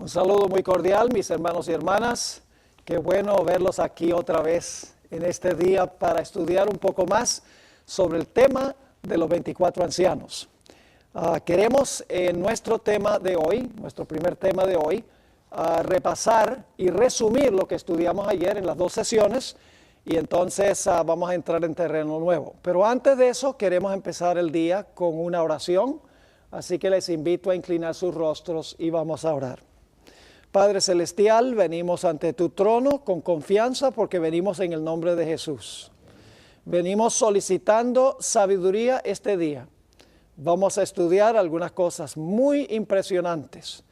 Un saludo muy cordial, mis hermanos y hermanas. Qué bueno verlos aquí otra vez en este día para estudiar un poco más sobre el tema de los 24 ancianos. Queremos en nuestro tema de hoy, nuestro primer tema de hoy, repasar y resumir lo que estudiamos ayer en las dos sesiones y entonces vamos a entrar en terreno nuevo. Pero antes de eso queremos empezar el día con una oración, así que les invito a inclinar sus rostros y vamos a orar. Padre Celestial, venimos ante tu trono con confianza porque venimos en el nombre de Jesús. Venimos solicitando sabiduría este día. Vamos a estudiar algunas cosas muy impresionantes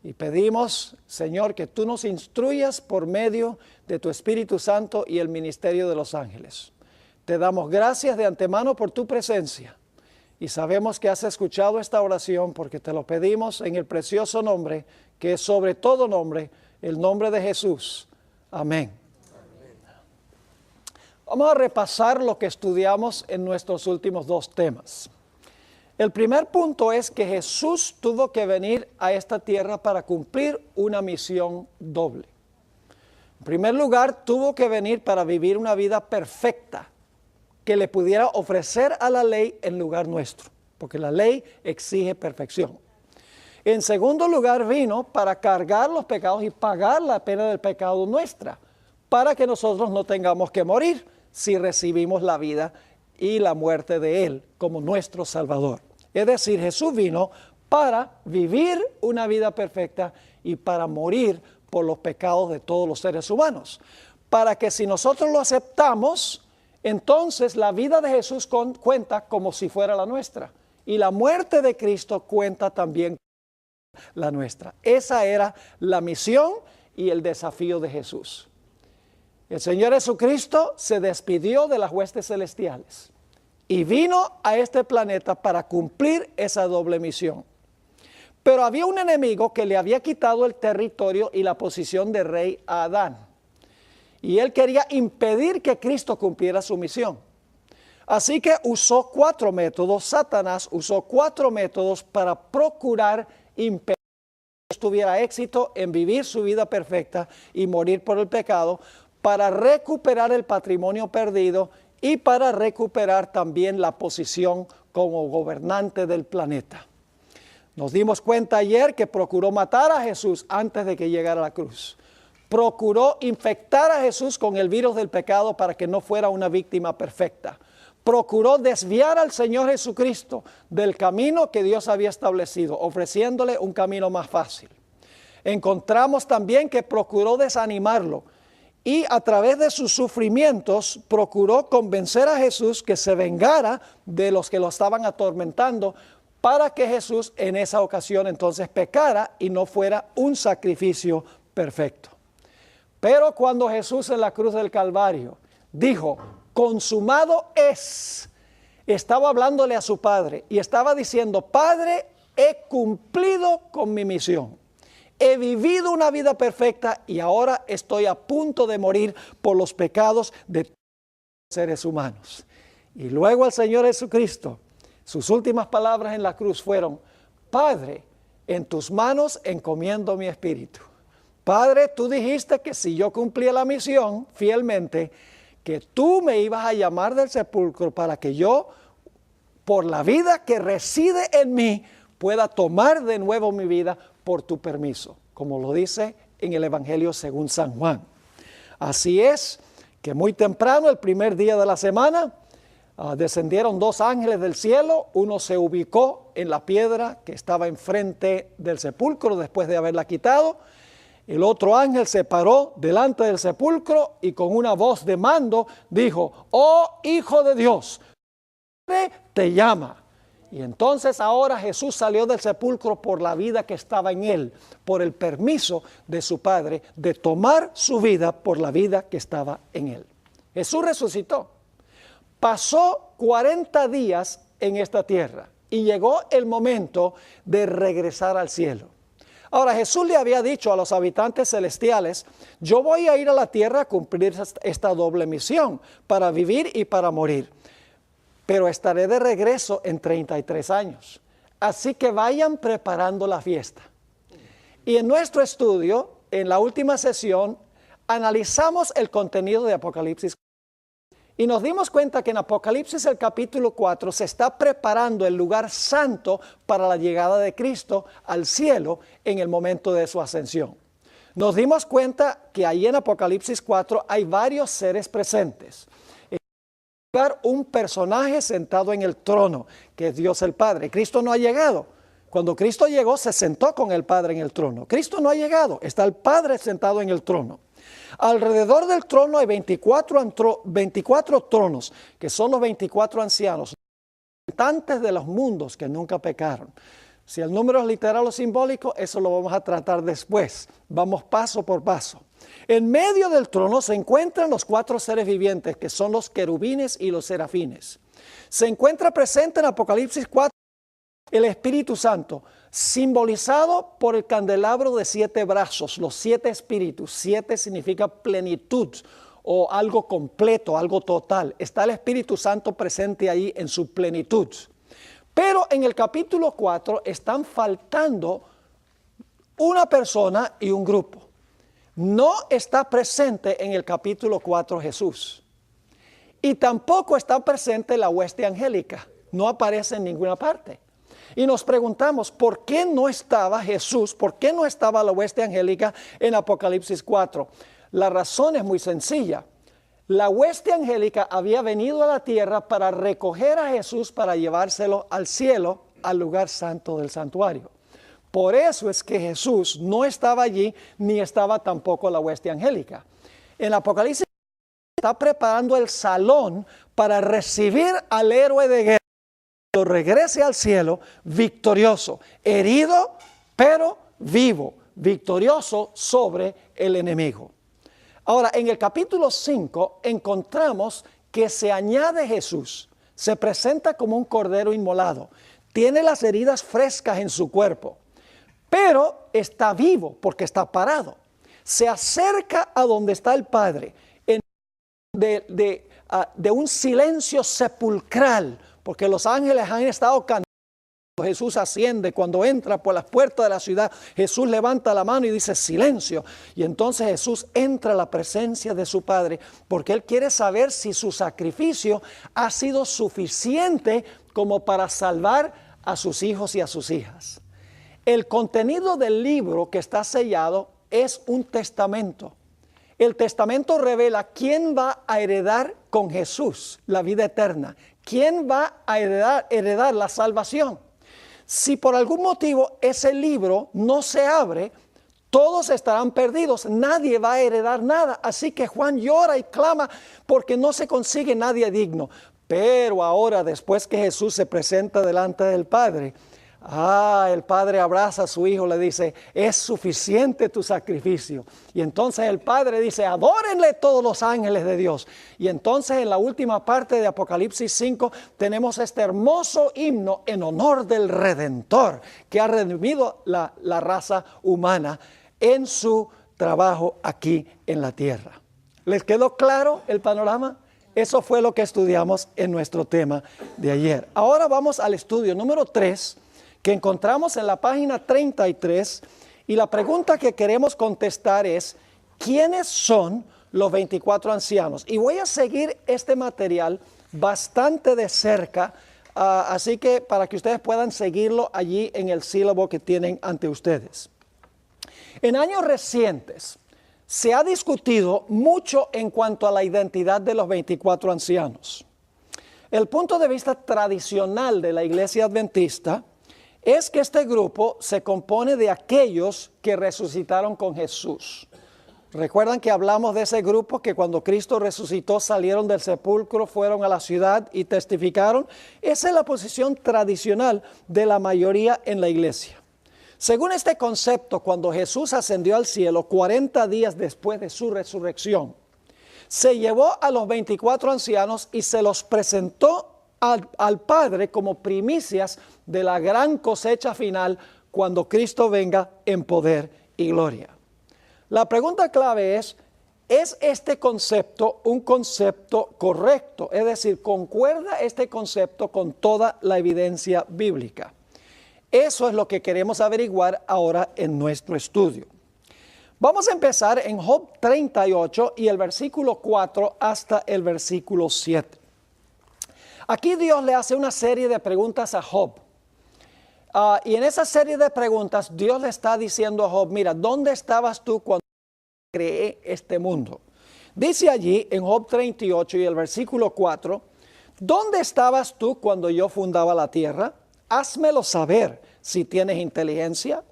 y pedimos, Señor, que tú nos instruyas por medio de tu Espíritu Santo y el ministerio de los ángeles. Te damos gracias de antemano por tu presencia y sabemos que has escuchado esta oración porque te lo pedimos en el precioso nombre que es sobre todo nombre, el nombre de Jesús. Amén. Vamos a repasar lo que estudiamos en nuestros últimos dos temas. El primer punto es que Jesús tuvo que venir a esta tierra para cumplir una misión doble. En primer lugar, tuvo que venir para vivir una vida perfecta que le pudiera ofrecer a la ley en lugar nuestro, porque la ley exige perfección. En segundo lugar, vino para cargar los pecados y pagar la pena del pecado nuestra, para que nosotros no tengamos que morir si recibimos la vida y la muerte de Él como nuestro Salvador. Es decir, Jesús vino para vivir una vida perfecta y para morir por los pecados de todos los seres humanos. Para que si nosotros lo aceptamos, entonces la vida de Jesús cuenta como si fuera la nuestra. Y la muerte de Cristo cuenta también la nuestra. Esa era la misión y el desafío de Jesús. El Señor Jesucristo se despidió de las huestes celestiales y vino a este planeta para cumplir esa doble misión. Pero había un enemigo que le había quitado el territorio y la posición de rey a Adán. Y él quería impedir que Cristo cumpliera su misión. Así que usó 4 métodos, Satanás usó 4 métodos para procurar impedir que tuviera éxito en vivir su vida perfecta y morir por el pecado, para recuperar el patrimonio perdido y para recuperar también la posición como gobernante del planeta. Nos dimos cuenta ayer que procuró matar a Jesús antes de que llegara a la cruz. Procuró infectar a Jesús con el virus del pecado para que no fuera una víctima perfecta. Procuró desviar al Señor Jesucristo del camino que Dios había establecido, ofreciéndole un camino más fácil. Encontramos también que procuró desanimarlo y a través de sus sufrimientos procuró convencer a Jesús que se vengara de los que lo estaban atormentando para que Jesús en esa ocasión entonces pecara y no fuera un sacrificio perfecto. Pero cuando Jesús en la cruz del Calvario dijo, consumado es, estaba hablándole a su Padre y estaba diciendo, Padre, he cumplido con mi misión. He vivido una vida perfecta y ahora estoy a punto de morir por los pecados de todos los seres humanos. Y luego el Señor Jesucristo, sus últimas palabras en la cruz fueron, Padre, en tus manos encomiendo mi espíritu. Padre, tú dijiste que si yo cumplía la misión fielmente, que tú me ibas a llamar del sepulcro para que yo, por la vida que reside en mí, pueda tomar de nuevo mi vida por tu permiso, como lo dice en el Evangelio según San Juan. Así es que muy temprano, el primer día de la semana, descendieron 2 ángeles del cielo. Uno se ubicó en la piedra que estaba enfrente del sepulcro después de haberla quitado. El otro ángel se paró delante del sepulcro y con una voz de mando dijo, oh Hijo de Dios, te llama. Y entonces ahora Jesús salió del sepulcro por la vida que estaba en él, por el permiso de su Padre de tomar su vida por la vida que estaba en él. Jesús resucitó. Pasó 40 días en esta tierra y llegó el momento de regresar al cielo. Ahora Jesús le había dicho a los habitantes celestiales, yo voy a ir a la tierra a cumplir esta doble misión, para vivir y para morir. Pero estaré de regreso en 33 años. Así que vayan preparando la fiesta. Y en nuestro estudio, en la última sesión, analizamos el contenido de Apocalipsis. Y nos dimos cuenta que en Apocalipsis el capítulo 4 se está preparando el lugar santo para la llegada de Cristo al cielo en el momento de su ascensión. Nos dimos cuenta que ahí en Apocalipsis 4 hay varios seres presentes. En primer lugar, un personaje sentado en el trono, que es Dios el Padre. Cristo no ha llegado. Cuando Cristo llegó, se sentó con el Padre en el trono. Cristo no ha llegado, está el Padre sentado en el trono. Alrededor del trono hay 24 tronos, que son los 24 ancianos, representantes de los mundos que nunca pecaron. Si el número es literal o simbólico, eso lo vamos a tratar después. Vamos paso por paso. En medio del trono se encuentran los 4 seres vivientes, que son los querubines y los serafines. Se encuentra presente en Apocalipsis 4 el Espíritu Santo, simbolizado por el candelabro de 7 brazos, los 7 espíritus. 7 significa plenitud o algo completo, algo total. Está el Espíritu Santo presente ahí en su plenitud. Pero en el capítulo 4 están faltando una persona y un grupo. No está presente en el capítulo 4 Jesús. Y tampoco está presente la hueste angélica. No aparece en ninguna parte. Y nos preguntamos, ¿por qué no estaba Jesús? ¿Por qué no estaba la hueste angélica en Apocalipsis 4? La razón es muy sencilla. La hueste angélica había venido a la tierra para recoger a Jesús para llevárselo al cielo, al lugar santo del santuario. Por eso es que Jesús no estaba allí, ni estaba tampoco la hueste angélica. En Apocalipsis está preparando el salón para recibir al héroe de guerra. Regrese al cielo victorioso, herido pero vivo, victorioso sobre el enemigo. Ahora, en el capítulo 5 encontramos que se añade Jesús, se presenta como un cordero inmolado, tiene las heridas frescas en su cuerpo, pero está vivo porque está parado. Se acerca a donde está el Padre de un silencio sepulcral, porque los ángeles han estado cantando. Jesús asciende, cuando entra por las puertas de la ciudad, Jesús levanta la mano y dice silencio. Y entonces Jesús entra a la presencia de su Padre, porque Él quiere saber si su sacrificio ha sido suficiente como para salvar a sus hijos y a sus hijas. El contenido del libro que está sellado es un testamento. El testamento revela quién va a heredar con Jesús la vida eterna. ¿Quién va a heredar la salvación? Si por algún motivo ese libro no se abre, todos estarán perdidos. Nadie va a heredar nada. Así que Juan llora y clama porque no se consigue nadie digno. Pero ahora, después que Jesús se presenta delante del Padre, el Padre abraza a su Hijo, le dice, es suficiente tu sacrificio. Y entonces el Padre dice, adórenle todos los ángeles de Dios. Y entonces en la última parte de Apocalipsis 5 tenemos este hermoso himno en honor del Redentor, que ha redimido la raza humana en su trabajo aquí en la tierra. ¿Les quedó claro el panorama? Eso fue lo que estudiamos en nuestro tema de ayer. Ahora vamos al estudio número 3, que encontramos en la página 33, y la pregunta que queremos contestar es, ¿quiénes son los 24 ancianos? Y voy a seguir este material bastante de cerca, así que para que ustedes puedan seguirlo allí en el sílabo que tienen ante ustedes. En años recientes se ha discutido mucho en cuanto a la identidad de los 24 ancianos. El punto de vista tradicional de la Iglesia Adventista es que este grupo se compone de aquellos que resucitaron con Jesús. Recuerdan que hablamos de ese grupo que cuando Cristo resucitó salieron del sepulcro, fueron a la ciudad y testificaron. Esa es la posición tradicional de la mayoría en la iglesia. Según este concepto, cuando Jesús ascendió al cielo 40 días después de su resurrección, se llevó a los 24 ancianos y se los presentó al Padre como primicias de la gran cosecha final cuando Cristo venga en poder y gloria. La pregunta clave ¿es este concepto un concepto correcto? Es decir, ¿concuerda este concepto con toda la evidencia bíblica? Eso es lo que queremos averiguar ahora en nuestro estudio. Vamos a empezar en Job 38 y el versículo 4 hasta el versículo 7. Aquí Dios le hace una serie de preguntas a Job. Y en esa serie de preguntas Dios le está diciendo a Job, mira, ¿dónde estabas tú cuando creé este mundo? Dice allí en Job 38 y el versículo 4, ¿dónde estabas tú cuando yo fundaba la tierra? Házmelo saber si tienes inteligencia.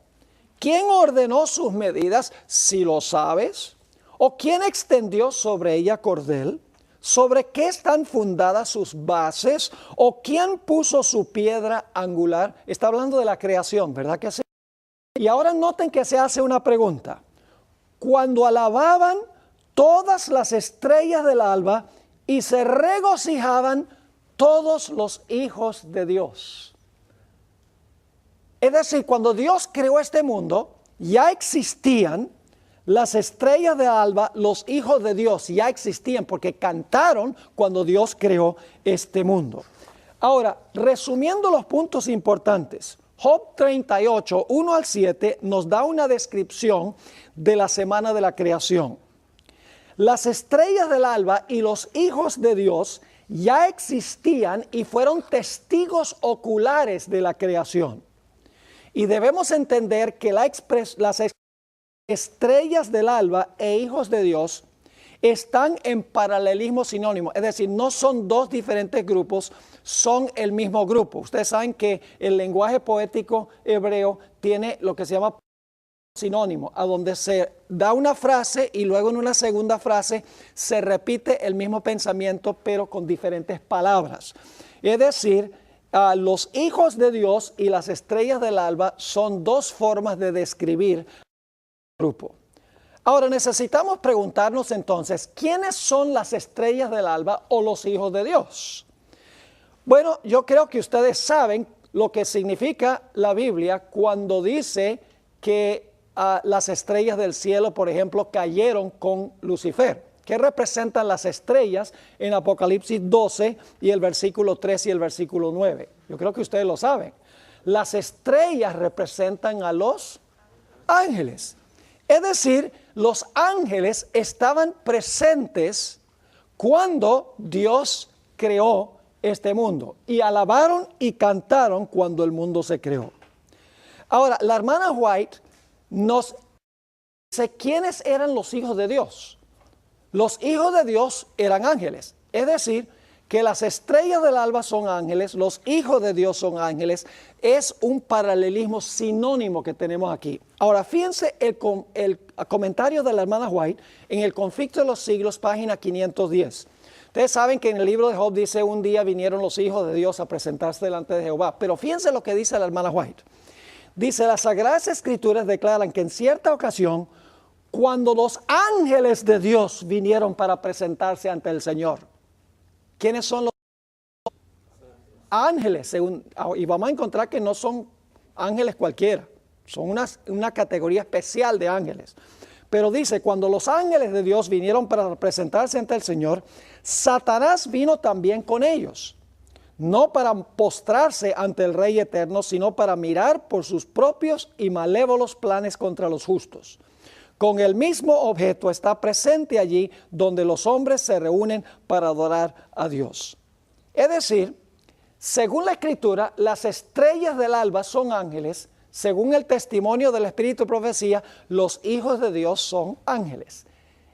¿Quién ordenó sus medidas, si lo sabes? ¿O quién extendió sobre ella cordel? ¿Sobre qué están fundadas sus bases? ¿O quién puso su piedra angular? Está hablando de la creación, ¿verdad que sí? Y ahora noten que se hace una pregunta. Cuando alababan todas las estrellas del alba y se regocijaban todos los hijos de Dios. Es decir, cuando Dios creó este mundo, ya existían las estrellas de alba, los hijos de Dios ya existían porque cantaron cuando Dios creó este mundo. Ahora, resumiendo los puntos importantes, Job 38, 1 al 7 nos da una descripción de la semana de la creación. Las estrellas del alba y los hijos de Dios ya existían y fueron testigos oculares de la creación. Y debemos entender que las estrellas del alba e hijos de Dios están en paralelismo sinónimo. Es decir, no son dos diferentes grupos, son el mismo grupo. Ustedes saben que el lenguaje poético hebreo tiene lo que se llama sinónimo, a donde se da una frase y luego en una segunda frase se repite el mismo pensamiento, pero con diferentes palabras. Es decir, los hijos de Dios y las estrellas del alba son dos formas de describir el grupo. Ahora necesitamos preguntarnos entonces, ¿quiénes son las estrellas del alba o los hijos de Dios? Bueno, yo creo que ustedes saben lo que significa la Biblia cuando dice que las estrellas del cielo, por ejemplo, cayeron con Lucifer. ¿Qué representan las estrellas en Apocalipsis 12 y el versículo 3 y el versículo 9? Yo creo que ustedes lo saben. Las estrellas representan a los ángeles. Es decir, los ángeles estaban presentes cuando Dios creó este mundo y alabaron y cantaron cuando el mundo se creó. Ahora, la hermana White nos dice quiénes eran los hijos de Dios. Los hijos de Dios eran ángeles, es decir, que las estrellas del alba son ángeles, los hijos de Dios son ángeles, es un paralelismo sinónimo que tenemos aquí. Ahora, fíjense el comentario de la hermana White en el Conflicto de los Siglos, página 510. Ustedes saben que en el libro de Job dice, un día vinieron los hijos de Dios a presentarse delante de Jehová, pero fíjense lo que dice la hermana White. Dice, las Sagradas Escrituras declaran que en cierta ocasión, cuando los ángeles de Dios vinieron para presentarse ante el Señor. ¿Quiénes son los ángeles? Y vamos a encontrar que no son ángeles cualquiera. Son una categoría especial de ángeles. Pero dice, cuando los ángeles de Dios vinieron para presentarse ante el Señor, Satanás vino también con ellos. No para postrarse ante el Rey eterno, sino para mirar por sus propios y malévolos planes contra los justos. Con el mismo objeto está presente allí donde los hombres se reúnen para adorar a Dios. Es decir, según la Escritura, las estrellas del alba son ángeles. Según el testimonio del Espíritu de Profecía, los hijos de Dios son ángeles.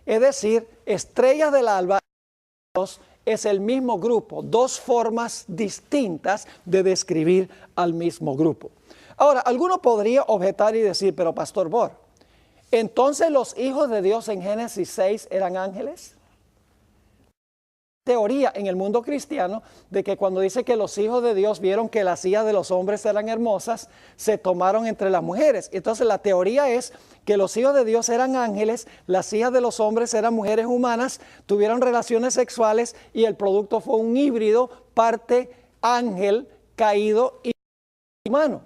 Es decir, estrellas del alba y Dios es el mismo grupo, dos formas distintas de describir al mismo grupo. Ahora, alguno podría objetar y decir, pero Pastor Bor, ¿entonces los hijos de Dios en Génesis 6 eran ángeles? Teoría en el mundo cristiano de que cuando dice que los hijos de Dios vieron que las hijas de los hombres eran hermosas, se tomaron entre las mujeres. Entonces la teoría es que los hijos de Dios eran ángeles, las hijas de los hombres eran mujeres humanas, tuvieron relaciones sexuales y el producto fue un híbrido, parte ángel caído y humano.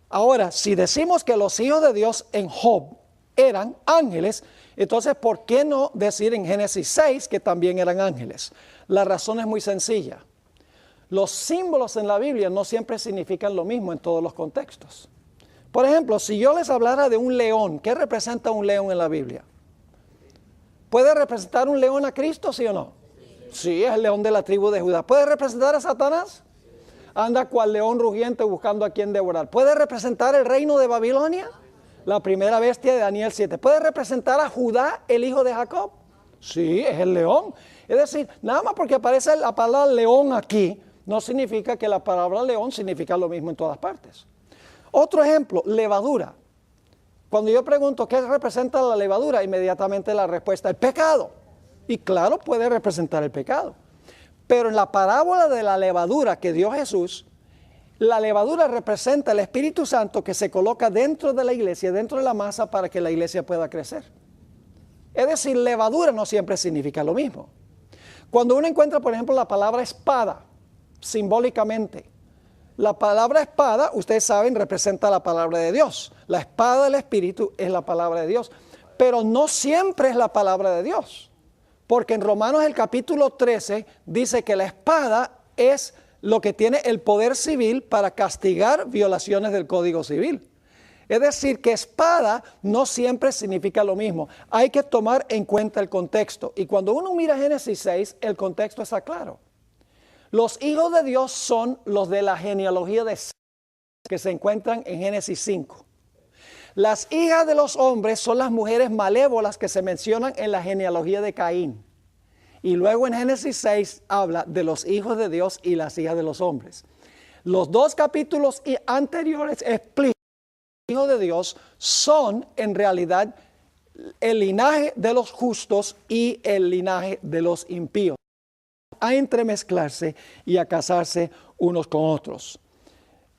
Ahora, si decimos que los hijos de Dios en Job eran ángeles, entonces, ¿por qué no decir en Génesis 6 que también eran ángeles? La razón es muy sencilla. Los símbolos en la Biblia no siempre significan lo mismo en todos los contextos. Por ejemplo, si yo les hablara de un león, ¿qué representa un león en la Biblia? ¿Puede representar un león a Cristo, sí o no? Sí, es el león de la tribu de Judá. ¿Puede representar a Satanás? Anda cual león rugiente buscando a quien devorar. ¿Puede representar el reino de Babilonia? La primera bestia de Daniel 7. ¿Puede representar a Judá, el hijo de Jacob? Sí, es el león. Es decir, nada más porque aparece la palabra león aquí, no significa que la palabra león significa lo mismo en todas partes. Otro ejemplo, levadura. Cuando yo pregunto qué representa la levadura, inmediatamente la respuesta es pecado. Y claro, puede representar el pecado. Pero en la parábola de la levadura que dio Jesús, la levadura representa el Espíritu Santo que se coloca dentro de la iglesia, dentro de la masa para que la iglesia pueda crecer. Es decir, levadura no siempre significa lo mismo. Cuando uno encuentra, por ejemplo, la palabra espada, simbólicamente, la palabra espada, ustedes saben, representa la palabra de Dios. La espada del Espíritu es la palabra de Dios, pero no siempre es la palabra de Dios. Porque en Romanos el capítulo 13 dice que la espada es lo que tiene el poder civil para castigar violaciones del Código Civil. Es decir, que espada no siempre significa lo mismo. Hay que tomar en cuenta el contexto. Y cuando uno mira Génesis 6, el contexto está claro. Los hijos de Dios son los de la genealogía de Seth, que se encuentran en Génesis 5. Las hijas de los hombres son las mujeres malévolas que se mencionan en la genealogía de Caín. Y luego en Génesis 6 habla de los hijos de Dios y las hijas de los hombres. Los dos capítulos anteriores explican que los hijos de Dios son en realidad el linaje de los justos y el linaje de los impíos, a entremezclarse y a casarse unos con otros.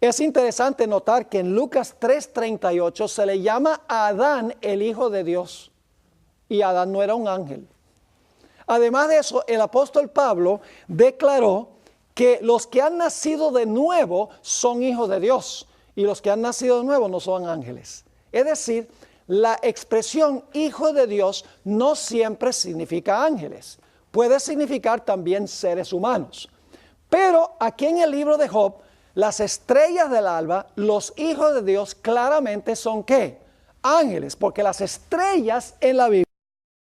Es interesante notar que en Lucas 3:38 se le llama a Adán el Hijo de Dios, y Adán no era un ángel. Además de eso, el apóstol Pablo declaró que los que han nacido de nuevo son hijos de Dios, y los que han nacido de nuevo no son ángeles. Es decir, la expresión hijo de Dios no siempre significa ángeles. Puede significar también seres humanos. Pero aquí en el libro de Job, las estrellas del alba, los hijos de Dios claramente son ¿qué? Ángeles, porque las estrellas en la Biblia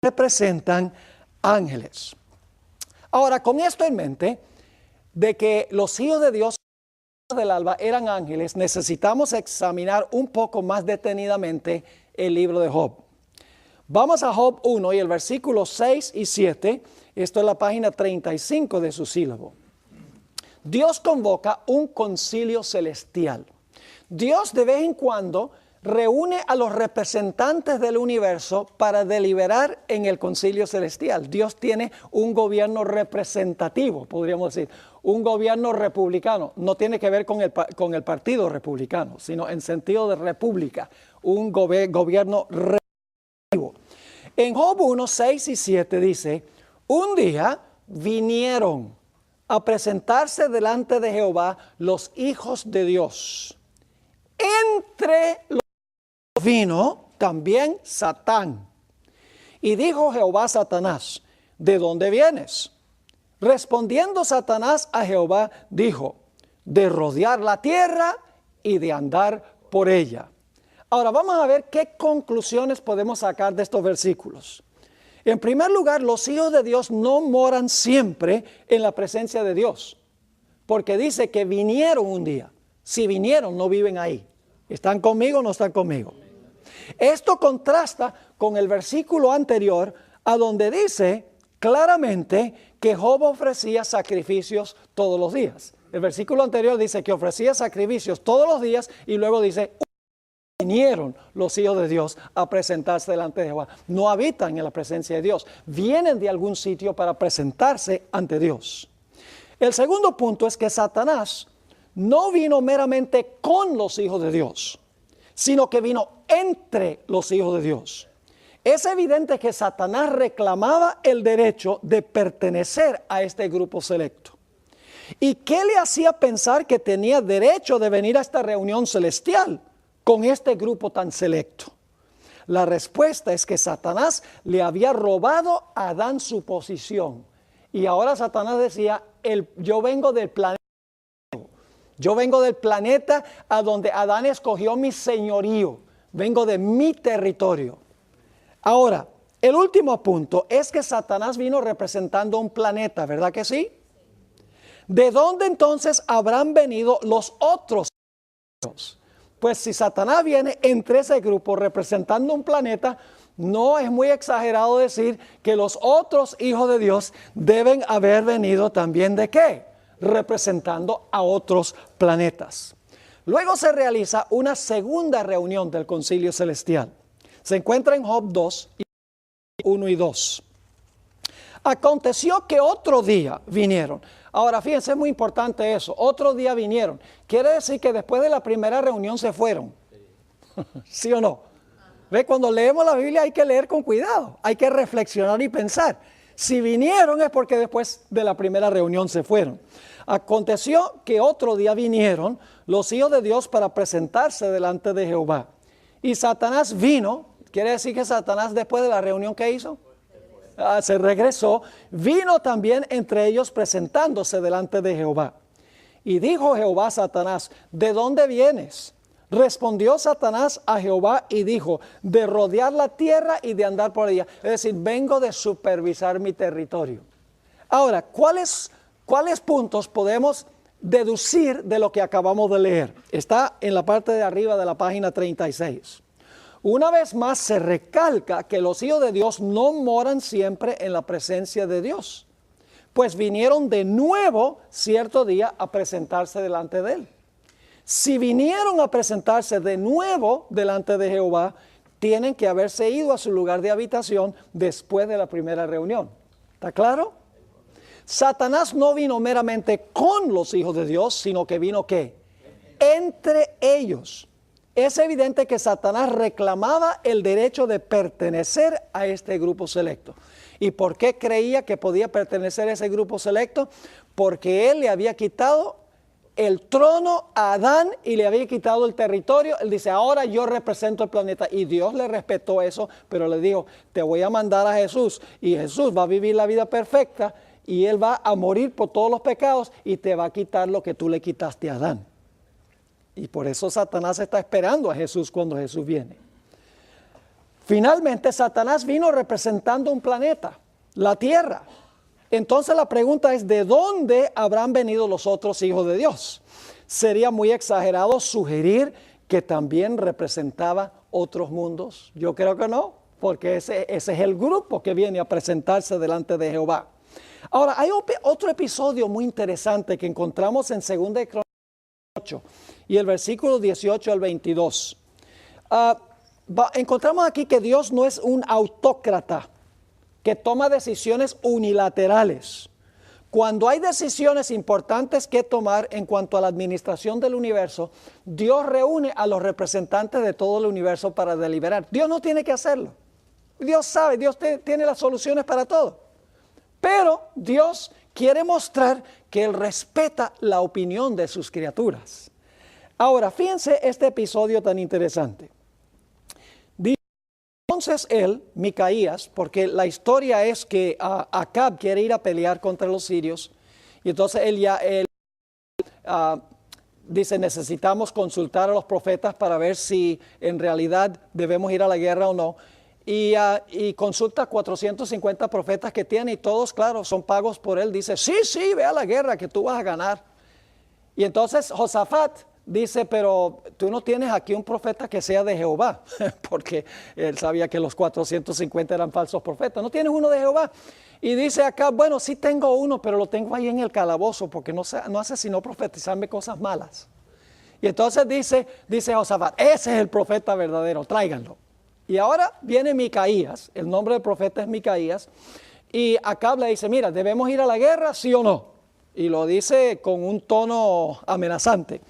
representan ángeles. Ahora, con esto en mente, de que los hijos de Dios del alba eran ángeles, necesitamos examinar un poco más detenidamente el libro de Job. Vamos a Job 1 y el versículo 6 y 7, esto es la página 35 de su sílabo. Dios convoca un concilio celestial. Dios de vez en cuando reúne a los representantes del universo para deliberar en el concilio celestial. Dios tiene un gobierno representativo, podríamos decir, un gobierno republicano. No tiene que ver con el partido republicano, sino en sentido de república, un gobierno representativo. En Job 1, 6 y 7 dice, un día vinieron a presentarse delante de Jehová los hijos de Dios. Entre los vino también Satán. Y dijo Jehová a Satanás, ¿de dónde vienes? Respondiendo Satanás a Jehová, dijo, de rodear la tierra y de andar por ella. Ahora vamos a ver qué conclusiones podemos sacar de estos versículos. En primer lugar, los hijos de Dios no moran siempre en la presencia de Dios, porque dice que vinieron un día. Si vinieron, no viven ahí. ¿Están conmigo o no están conmigo? Esto contrasta con el versículo anterior, a donde dice claramente que Job ofrecía sacrificios todos los días. El versículo anterior dice que ofrecía sacrificios todos los días y luego dice, vinieron los hijos de Dios a presentarse delante de Jehová. No habitan en la presencia de Dios, vienen de algún sitio para presentarse ante Dios. El segundo punto es que Satanás no vino meramente con los hijos de Dios, sino que vino entre los hijos de Dios. Es evidente que Satanás reclamaba el derecho de pertenecer a este grupo selecto. ¿Y qué le hacía pensar que tenía derecho de venir a esta reunión celestial con este grupo tan selecto? La respuesta es que Satanás le había robado a Adán su posición. Y ahora Satanás decía, yo vengo del planeta Yo vengo del planeta a donde Adán escogió mi señorío. Vengo de mi territorio. Ahora, el último punto es que Satanás vino representando un planeta, ¿verdad que sí? ¿De dónde entonces habrán venido los otros? Pues si Satanás viene entre ese grupo representando un planeta, no es muy exagerado decir que los otros hijos de Dios deben haber venido también ¿de qué? Representando a otros planetas. Luego se realiza una segunda reunión del concilio celestial. Se encuentra en Job 2, 1 y 2. Aconteció que otro día vinieron. Ahora, fíjense, es muy importante eso. Otro día vinieron. Quiere decir que después de la primera reunión se fueron. ¿Sí o no? ¿Ve? Cuando leemos la Biblia hay que leer con cuidado. Hay que reflexionar y pensar. Si vinieron es porque después de la primera reunión se fueron. Aconteció que otro día vinieron los hijos de Dios para presentarse delante de Jehová. Y Satanás vino. Quiere decir que Satanás después de la reunión que hizo, se regresó, vino también entre ellos presentándose delante de Jehová. Y dijo Jehová a Satanás, ¿de dónde vienes? Respondió Satanás a Jehová y dijo, de rodear la tierra y de andar por ella. Es decir, vengo de supervisar mi territorio. Ahora, ¿cuáles puntos podemos deducir de lo que acabamos de leer? Está en la parte de arriba de la página 36. Una vez más se recalca que los hijos de Dios no moran siempre en la presencia de Dios, pues vinieron de nuevo cierto día a presentarse delante de Él. Si vinieron a presentarse de nuevo delante de Jehová, tienen que haberse ido a su lugar de habitación después de la primera reunión. ¿Está claro? Satanás no vino meramente con los hijos de Dios, sino que vino ¿qué? Entre ellos. Es evidente que Satanás reclamaba el derecho de pertenecer a este grupo selecto. ¿Y por qué creía que podía pertenecer a ese grupo selecto? Porque él le había quitado el trono a Adán y le había quitado el territorio. Él dice, ahora yo represento el planeta. Y Dios le respetó eso, pero le dijo, te voy a mandar a Jesús. Y Jesús va a vivir la vida perfecta y él va a morir por todos los pecados y te va a quitar lo que tú le quitaste a Adán. Y por eso Satanás está esperando a Jesús cuando Jesús viene. Finalmente, Satanás vino representando un planeta, la Tierra. Entonces la pregunta es, ¿de dónde habrán venido los otros hijos de Dios? Sería muy exagerado sugerir que también representaba otros mundos. Yo creo que no, porque ese es el grupo que viene a presentarse delante de Jehová. Ahora, hay otro episodio muy interesante que encontramos en 2 de Crónicas 8 y el versículo 18 al 22. Encontramos aquí que Dios no es un autócrata que toma decisiones unilaterales. Cuando hay decisiones importantes que tomar en cuanto a la administración del universo, Dios reúne a los representantes de todo el universo para deliberar. Dios no tiene que hacerlo. Dios sabe, Dios tiene las soluciones para todo. Pero Dios quiere mostrar que Él respeta la opinión de sus criaturas. Ahora, fíjense este episodio tan interesante. Dice, entonces él, Micaías, porque la historia es que Acab quiere ir a pelear contra los sirios, y entonces él dice, necesitamos consultar a los profetas para ver si en realidad debemos ir a la guerra o no. Y consulta 450 profetas que tiene y todos, claro, son pagos por él. Dice, sí, ve a la guerra que tú vas a ganar. Y entonces Josafat dice, pero tú no tienes aquí un profeta que sea de Jehová, porque él sabía que los 450 eran falsos profetas. ¿No tienes uno de Jehová? Y dice acá, bueno, sí tengo uno, pero lo tengo ahí en el calabozo porque no hace sino profetizarme cosas malas. Y entonces dice Josafat, ese es el profeta verdadero, tráiganlo. Y ahora viene Micaías, el nombre del profeta es Micaías, y Acab le dice, mira, ¿debemos ir a la guerra, sí o no? Y lo dice con un tono amenazante.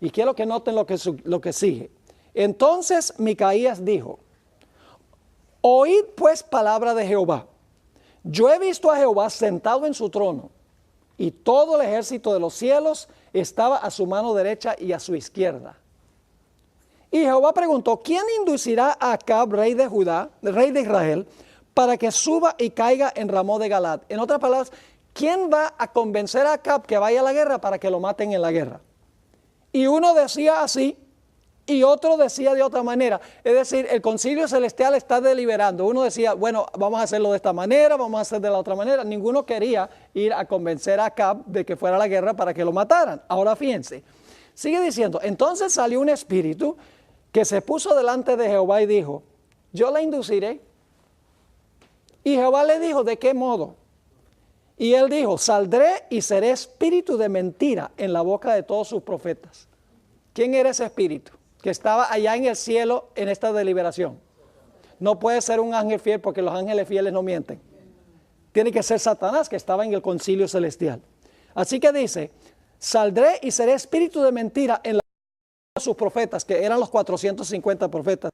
Y quiero que noten lo que sigue. Entonces Micaías dijo, oíd pues palabra de Jehová. Yo he visto a Jehová sentado en su trono, y todo el ejército de los cielos estaba a su mano derecha y a su izquierda. Y Jehová preguntó, ¿quién inducirá a Acab, rey de Judá, rey de Israel, para que suba y caiga en Ramón de Galad? En otras palabras, ¿quién va a convencer a Acab que vaya a la guerra para que lo maten en la guerra? Y uno decía así y otro decía de otra manera. Es decir, el concilio celestial está deliberando. Uno decía, bueno, vamos a hacerlo de esta manera, vamos a hacer de la otra manera. Ninguno quería ir a convencer a Acab de que fuera a la guerra para que lo mataran. Ahora fíjense, sigue diciendo, entonces salió un espíritu que se puso delante de Jehová y dijo, yo la induciré. Y Jehová le dijo, ¿de qué modo? Y él dijo, saldré y seré espíritu de mentira en la boca de todos sus profetas. ¿Quién era ese espíritu que estaba allá en el cielo en esta deliberación? No puede ser un ángel fiel porque los ángeles fieles no mienten. Tiene que ser Satanás que estaba en el concilio celestial. Así que dice, saldré y seré espíritu de mentira en la boca de sus profetas, que eran los 450 profetas.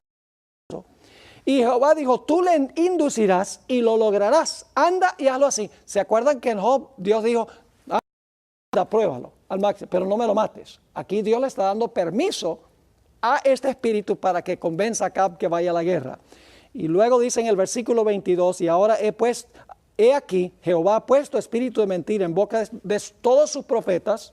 Y Jehová dijo, tú le inducirás y lo lograrás. Anda y hazlo así. ¿Se acuerdan que en Job Dios dijo, anda, pruébalo al máximo, pero no me lo mates? Aquí Dios le está dando permiso a este espíritu para que convenza a Acab que vaya a la guerra. Y luego dice en el versículo 22, y ahora he aquí, Jehová ha puesto espíritu de mentira en boca de todos sus profetas,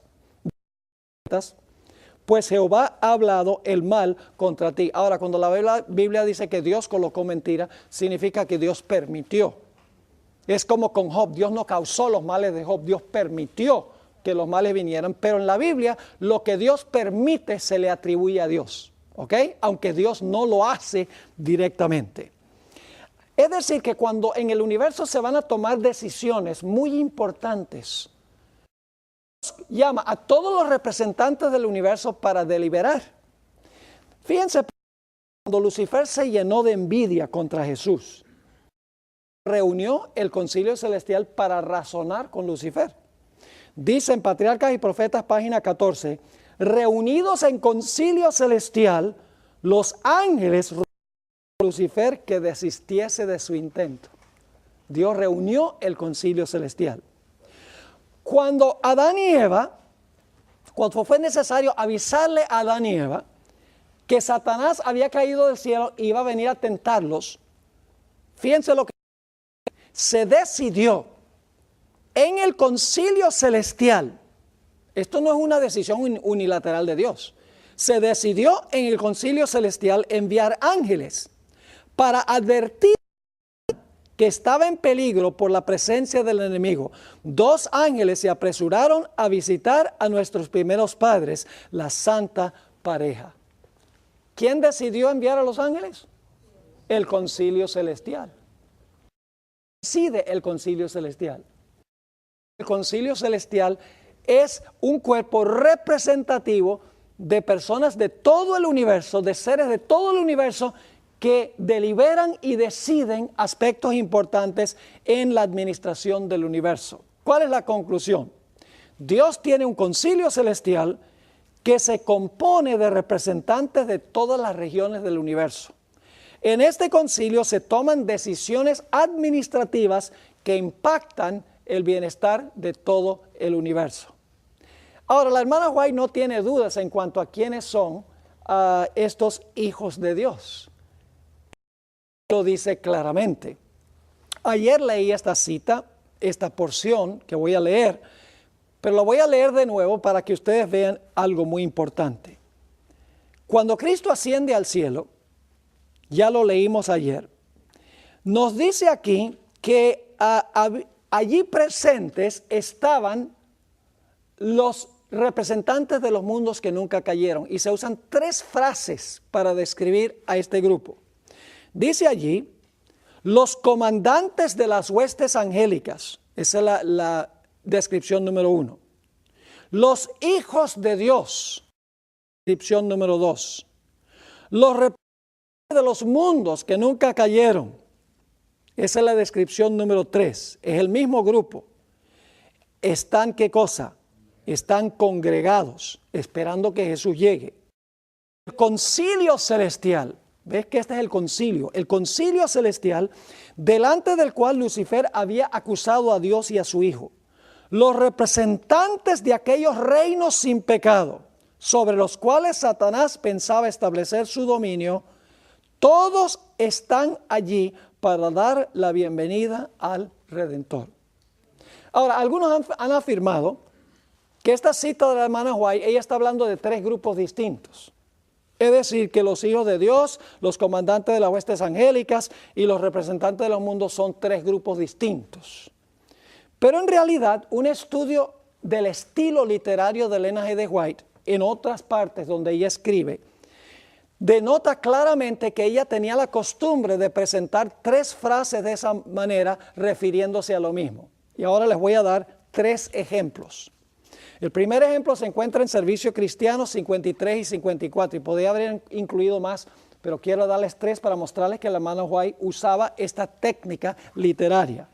pues Jehová ha hablado el mal contra ti. Ahora, cuando la Biblia dice que Dios colocó mentira, significa que Dios permitió. Es como con Job, Dios no causó los males de Job, Dios permitió que los males vinieran, pero en la Biblia lo que Dios permite se le atribuye a Dios, ¿ok? Aunque Dios no lo hace directamente. Es decir, que cuando en el universo se van a tomar decisiones muy importantes, llama a todos los representantes del universo para deliberar. Fíjense, cuando Lucifer se llenó de envidia contra Jesús, reunió el concilio celestial para razonar con Lucifer. Dice en Patriarcas y Profetas, página 14, reunidos en concilio celestial, los ángeles rogaron a Lucifer que desistiese de su intento. Dios reunió el concilio celestial. Cuando Adán y Eva, cuando fue necesario avisarle a Adán y Eva que Satanás había caído del cielo y iba a venir a tentarlos, fíjense lo que se decidió en el concilio celestial. Esto no es una decisión unilateral de Dios. Se decidió en el concilio celestial enviar ángeles para advertir que estaba en peligro por la presencia del enemigo. 2 ángeles se apresuraron a visitar a nuestros primeros padres, la santa pareja. ¿Quién decidió enviar a los ángeles? El concilio celestial. Decide el concilio celestial. El concilio celestial es un cuerpo representativo de personas de todo el universo, de seres de todo el universo, que deliberan y deciden aspectos importantes en la administración del universo. ¿Cuál es la conclusión? Dios tiene un concilio celestial que se compone de representantes de todas las regiones del universo. En este concilio se toman decisiones administrativas que impactan el bienestar de todo el universo. Ahora, la hermana White no tiene dudas en cuanto a quiénes son estos hijos de Dios. Lo dice claramente. Ayer leí esta cita, esta porción que voy a leer, pero lo voy a leer de nuevo para que ustedes vean algo muy importante. Cuando Cristo asciende al cielo, ya lo leímos ayer, nos dice aquí que allí presentes estaban los representantes de los mundos que nunca cayeron, y se usan 3 frases para describir a este grupo. Dice allí, los comandantes de las huestes angélicas, esa es la descripción número 1. Los hijos de Dios, descripción número 2. Los representantes de los mundos que nunca cayeron, esa es la descripción número 3. Es el mismo grupo. Están, ¿qué cosa? Están congregados, esperando que Jesús llegue. El concilio celestial. ¿Ves que este es el concilio celestial, delante del cual Lucifer había acusado a Dios y a su Hijo? Los representantes de aquellos reinos sin pecado, sobre los cuales Satanás pensaba establecer su dominio, todos están allí para dar la bienvenida al Redentor. Ahora, algunos han afirmado que esta cita de la hermana White, ella está hablando de tres grupos distintos. Es decir, que los hijos de Dios, los comandantes de las huestes angélicas y los representantes de los mundos son tres grupos distintos. Pero en realidad, un estudio del estilo literario de Elena G. de White, en otras partes donde ella escribe, denota claramente que ella tenía la costumbre de presentar tres frases de esa manera refiriéndose a lo mismo. Y ahora les voy a dar tres ejemplos. El primer ejemplo se encuentra en Servicio Cristiano 53 y 54 y podría haber incluido más, pero quiero darles tres para mostrarles que la hermana White usaba esta técnica literaria.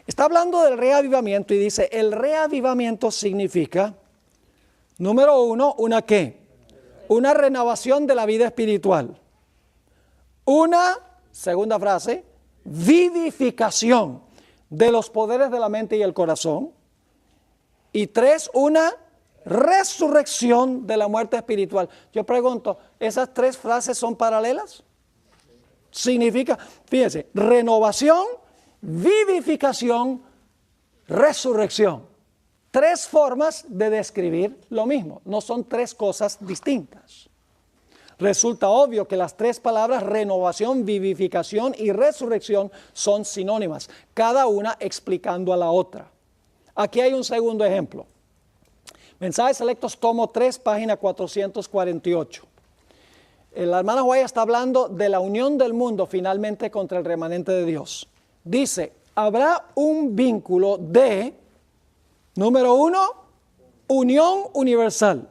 Está hablando del reavivamiento y dice, el reavivamiento significa, número uno, ¿una qué? Una renovación de la vida espiritual. Una, segunda frase, vivificación de los poderes de la mente y el corazón. Y tres, una resurrección de la muerte espiritual. Yo pregunto, ¿esas tres frases son paralelas? Significa, fíjense, renovación, vivificación, resurrección. Tres formas de describir lo mismo, no son tres cosas distintas. Resulta obvio que las tres palabras renovación, vivificación y resurrección son sinónimas, cada una explicando a la otra. Aquí hay un segundo ejemplo. Mensajes Selectos, tomo 3, página 448. La hermana White está hablando de la unión del mundo finalmente contra el remanente de Dios. Dice, habrá un vínculo de, número uno, unión universal.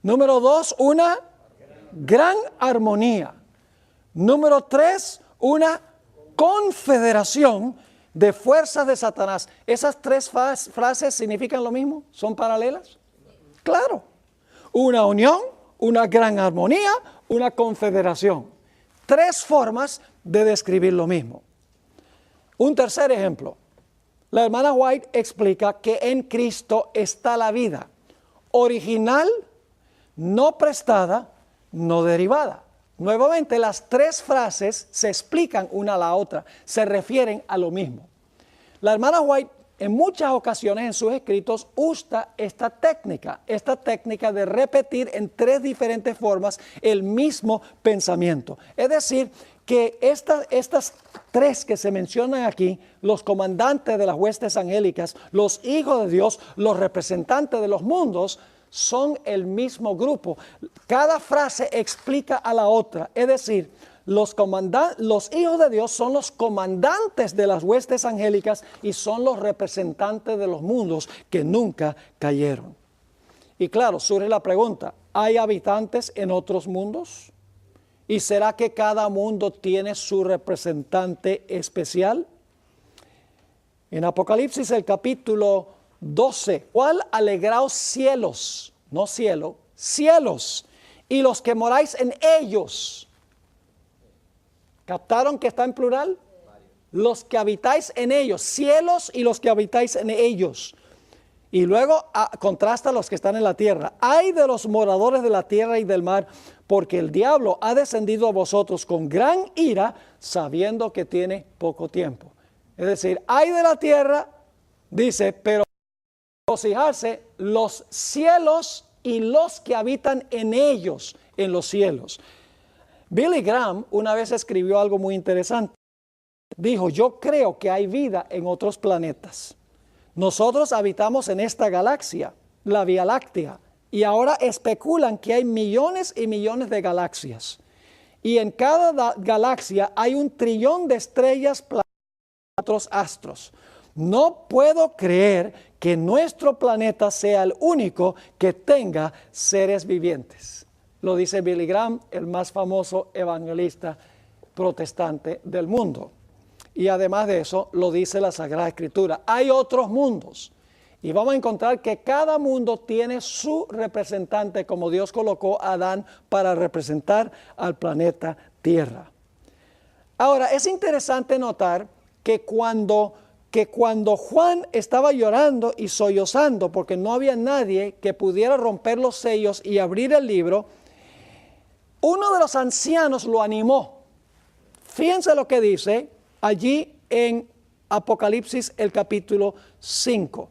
Número dos, una gran armonía. Número tres, una confederación de fuerzas de Satanás. ¿Esas tres frases significan lo mismo? ¿Son paralelas? Claro. Una unión, una gran armonía, una confederación. Tres formas de describir lo mismo. Un tercer ejemplo. La hermana White explica que en Cristo está la vida original, no prestada, no derivada. Nuevamente, las tres frases se explican una a la otra, se refieren a lo mismo. La hermana White en muchas ocasiones en sus escritos usa esta técnica de repetir en tres diferentes formas el mismo pensamiento. Es decir, que estas tres que se mencionan aquí, los comandantes de las huestes angélicas, los hijos de Dios, los representantes de los mundos, son el mismo grupo. Cada frase explica a la otra. Es decir, los hijos de Dios son los comandantes de las huestes angélicas y son los representantes de los mundos que nunca cayeron. Y claro, surge la pregunta, ¿hay habitantes en otros mundos? ¿Y será que cada mundo tiene su representante especial? En Apocalipsis, el capítulo 12, ¿cuál alegraos cielos, no cielo, cielos, y los que moráis en ellos? ¿Captaron que está en plural? Los que habitáis en ellos, cielos y los que habitáis en ellos. Y luego contrasta a los que están en la tierra. Ay de los moradores de la tierra y del mar, porque el diablo ha descendido a vosotros con gran ira, sabiendo que tiene poco tiempo. Es decir, ay de la tierra, dice, pero regocijarse los cielos y los que habitan en ellos, en los cielos. Billy Graham una vez escribió algo muy interesante. Dijo, yo creo que hay vida en otros planetas. Nosotros habitamos en esta galaxia, la Vía Láctea, y ahora especulan que hay millones y millones de galaxias. Y en cada galaxia hay 1 trillón de estrellas, planetas y otros astros. No puedo creer que nuestro planeta sea el único que tenga seres vivientes. Lo dice Billy Graham, el más famoso evangelista protestante del mundo. Y además de eso, lo dice la Sagrada Escritura. Hay otros mundos. Y vamos a encontrar que cada mundo tiene su representante, como Dios colocó a Adán para representar al planeta Tierra. Ahora, es interesante notar que cuando Juan estaba llorando y sollozando porque no había nadie que pudiera romper los sellos y abrir el libro, uno de los ancianos lo animó. Fíjense lo que dice allí en Apocalipsis el capítulo 5.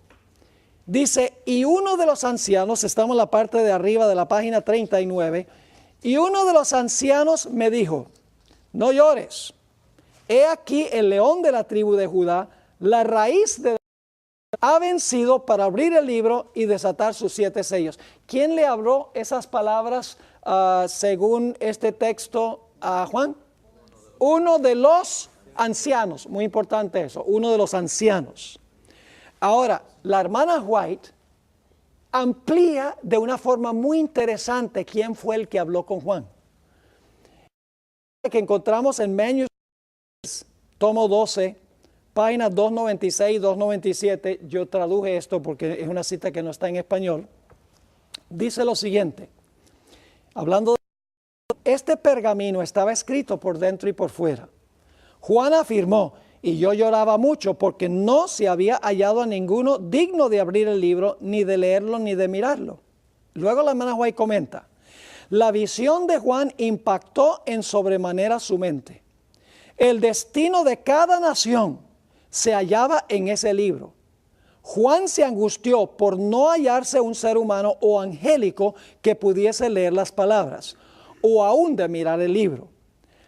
Dice, y uno de los ancianos, estamos en la parte de arriba de la página 39, y uno de los ancianos me dijo, no llores, he aquí el león de la tribu de Judá, la raíz de ha vencido para abrir el libro y desatar sus 7 sellos. ¿Quién le habló esas palabras según este texto a Juan? Uno de los ancianos, muy importante eso, uno de los ancianos. Ahora, la hermana White amplía de una forma muy interesante quién fue el que habló con Juan. Que encontramos en Manuscripts, tomo 12, páginas 296 y 297, yo traduje esto porque es una cita que no está en español. Dice lo siguiente, hablando de este pergamino estaba escrito por dentro y por fuera. Juan afirmó, y yo lloraba mucho porque no se había hallado a ninguno digno de abrir el libro, ni de leerlo, ni de mirarlo. Luego la hermana White comenta, la visión de Juan impactó en sobremanera su mente. El destino de cada nación se hallaba en ese libro. Juan se angustió por no hallarse un ser humano o angélico que pudiese leer las palabras, o aún de mirar el libro.